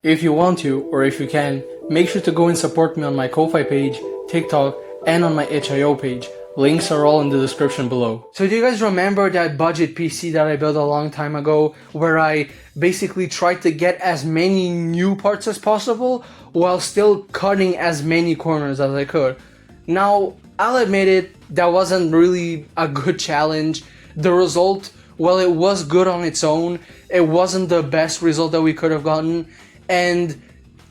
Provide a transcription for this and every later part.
If you want to, or if you can, make sure to go and support me on my Ko-Fi page, TikTok, and on my itch.io page. Links are all in the description below. So do you guys remember that budget PC that I built a long time ago, where I basically tried to get as many new parts as possible, while still cutting as many corners as I could? Now, I'll admit it, that wasn't really a good challenge. The result, well, it was good on its own. It wasn't the best result that we could have gotten. And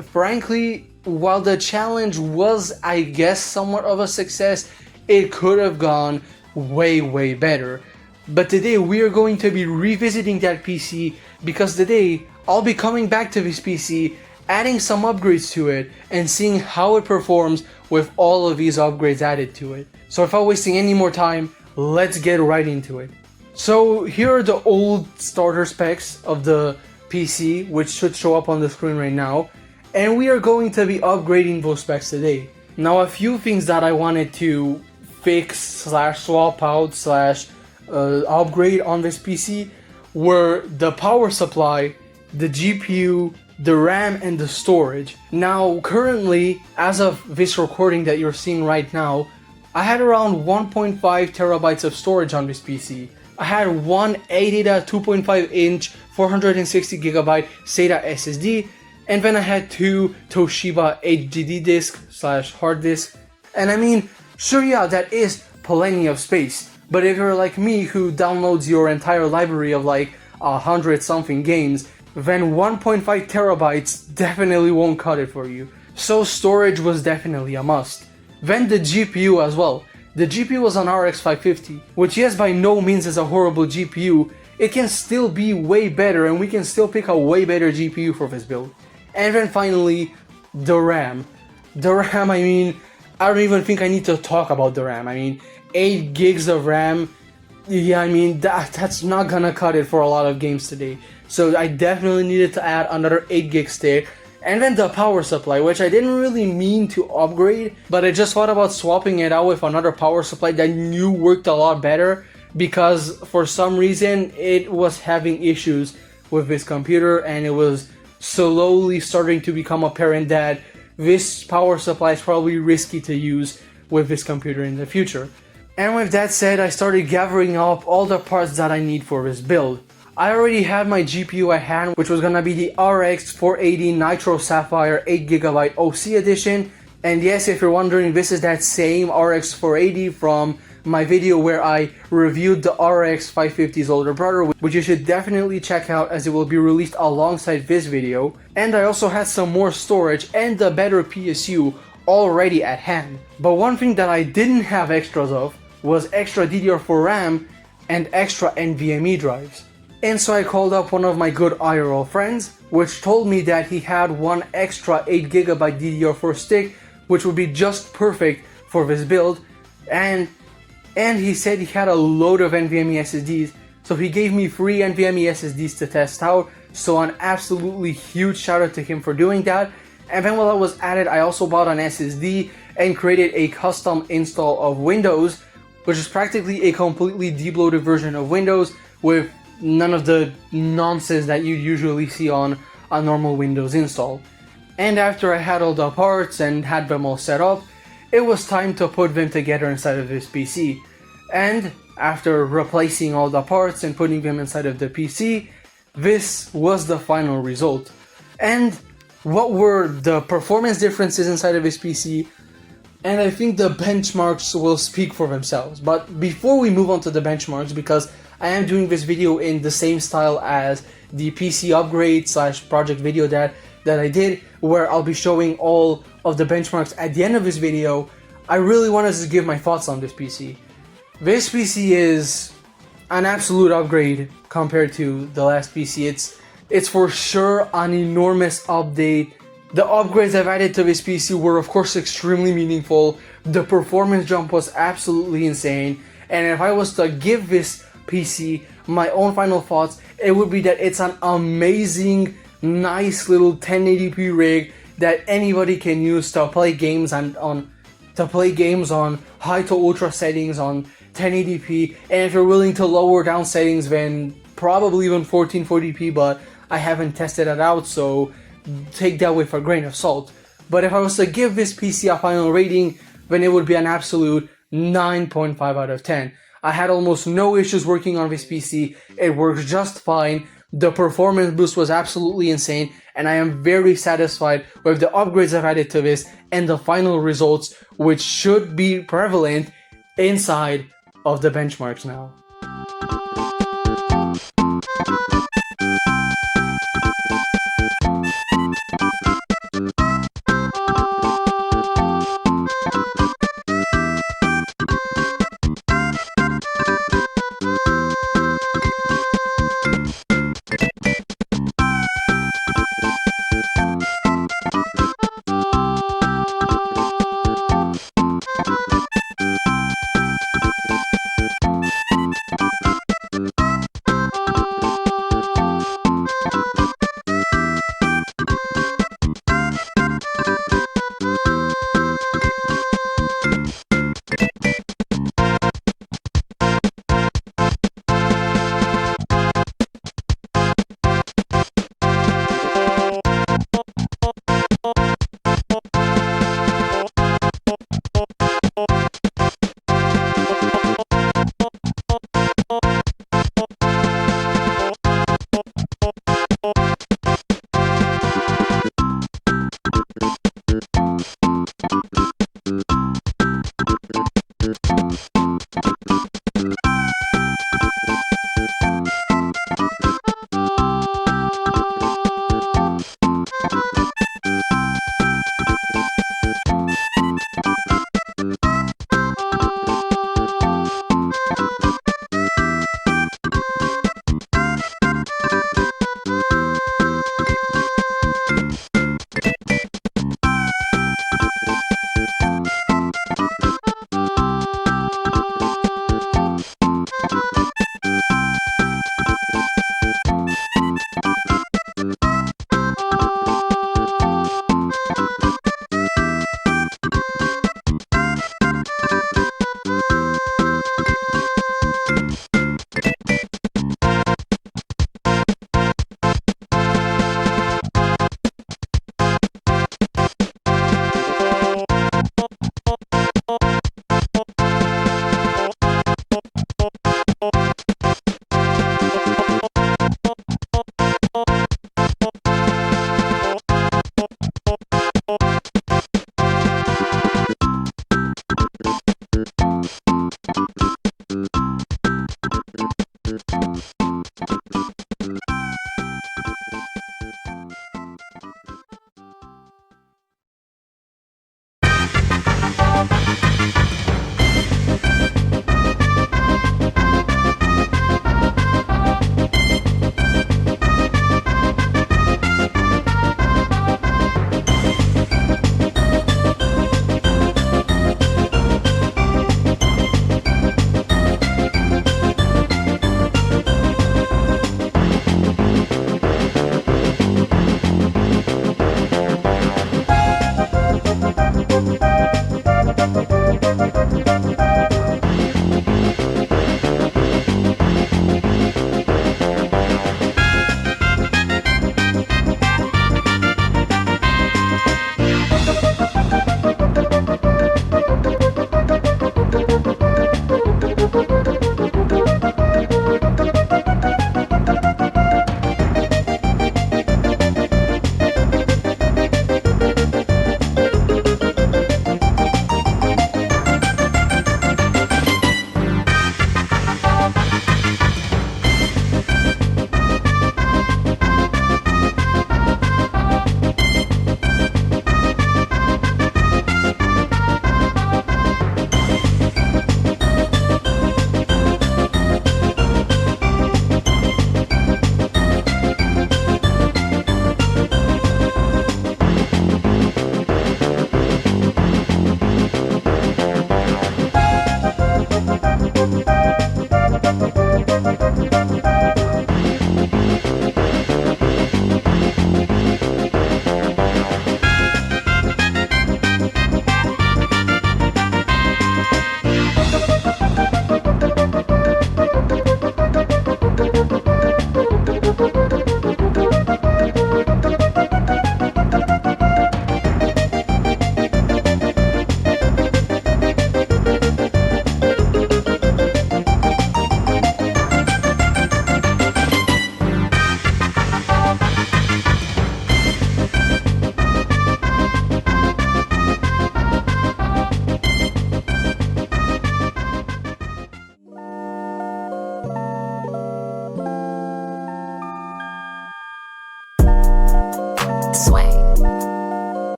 frankly, while the challenge was, I guess, somewhat of a success, it could have gone way better. But today we are going to be revisiting that PC, because today I'll be coming back to this PC, adding some upgrades to it, and seeing how it performs with all of these upgrades added to it. So without wasting any more time, let's get right into it. So here are the old starter specs of the PC, which should show up on the screen right now, and we are going to be upgrading those specs today. Now, a few things that I wanted to fix slash swap out slash upgrade on this PC were the power supply, the GPU, the RAM, and the storage. Now, currently, as of this recording that you're seeing right now, I had around 1.5 terabytes of storage on this PC. I had one ADATA 2.5 inch 460 gigabyte SATA SSD, and then I had two Toshiba HDD disk slash hard disk. And I mean, sure, yeah, that is plenty of space, but if you're like me who downloads your entire library of like 100 something games, then 1.5 terabytes definitely won't cut it for you. So storage was definitely a must. Then the GPU as well. The GPU was an RX 550, which, yes, by no means is a horrible GPU. It can still be way better, and we can still pick a way better GPU for this build. And then finally, the RAM. The RAM, I mean, I don't even think I need to talk about the RAM. I mean, 8 gigs of RAM, yeah, I mean, that's not gonna cut it for a lot of games today. So I definitely needed to add another 8 gig stick. And then the power supply, which I didn't really mean to upgrade, but I just thought about swapping it out with another power supply that I knew worked a lot better, because for some reason it was having issues with this computer, and it was slowly starting to become apparent that this power supply is probably risky to use with this computer in the future. And with that said, I started gathering up all the parts that I need for this build. I already had my GPU at hand, which was gonna be the RX 480 Nitro Sapphire 8GB OC edition. And yes, if you're wondering, this is that same RX 480 from my video where I reviewed the RX 550's older brother, which you should definitely check out, as it will be released alongside this video. And I also had some more storage and the better PSU already at hand. But one thing that I didn't have extras of was extra DDR4 RAM and extra NVMe drives. And so I called up one of my good IRL friends, which told me that he had one extra 8GB DDR4 stick, which would be just perfect for this build, and he said he had a load of NVMe SSDs, so he gave me 3 NVMe SSDs to test out, so an absolutely huge shout out to him for doing that. And then while I was at it, I also bought an SSD and created a custom install of Windows, which is practically a completely debloated version of Windows with none of the nonsense that you usually see on a normal Windows install. And after I had all the parts and had them all set up, it was time to put them together inside of this PC. And after replacing all the parts and putting them inside of the PC, this was the final result. And what were the performance differences inside of this PC? And I think the benchmarks will speak for themselves. But before we move on to the benchmarks, because I am doing this video in the same style as the PC upgrade slash project video that I did, where I'll be showing all of the benchmarks at the end of this video, I really wanted to give my thoughts on this PC. This PC is an absolute upgrade compared to the last PC. It's for sure an enormous update. The upgrades I've added to this PC were of course extremely meaningful. The performance jump was absolutely insane, and if I was to give this PC my own final thoughts, it would be that it's an amazing, nice little 1080p rig that anybody can use to play games on high to ultra settings on 1080p, and if you're willing to lower down settings, then probably even 1440p, but I haven't tested it out, so take that with a grain of salt. But if I was to give this PC a final rating, then it would be an absolute 9.5 out of 10. I had almost no issues working on this PC. It works just fine. The performance boost was absolutely insane, and I am very satisfied with the upgrades I've added to this and the final results, which should be prevalent inside of the benchmarks now.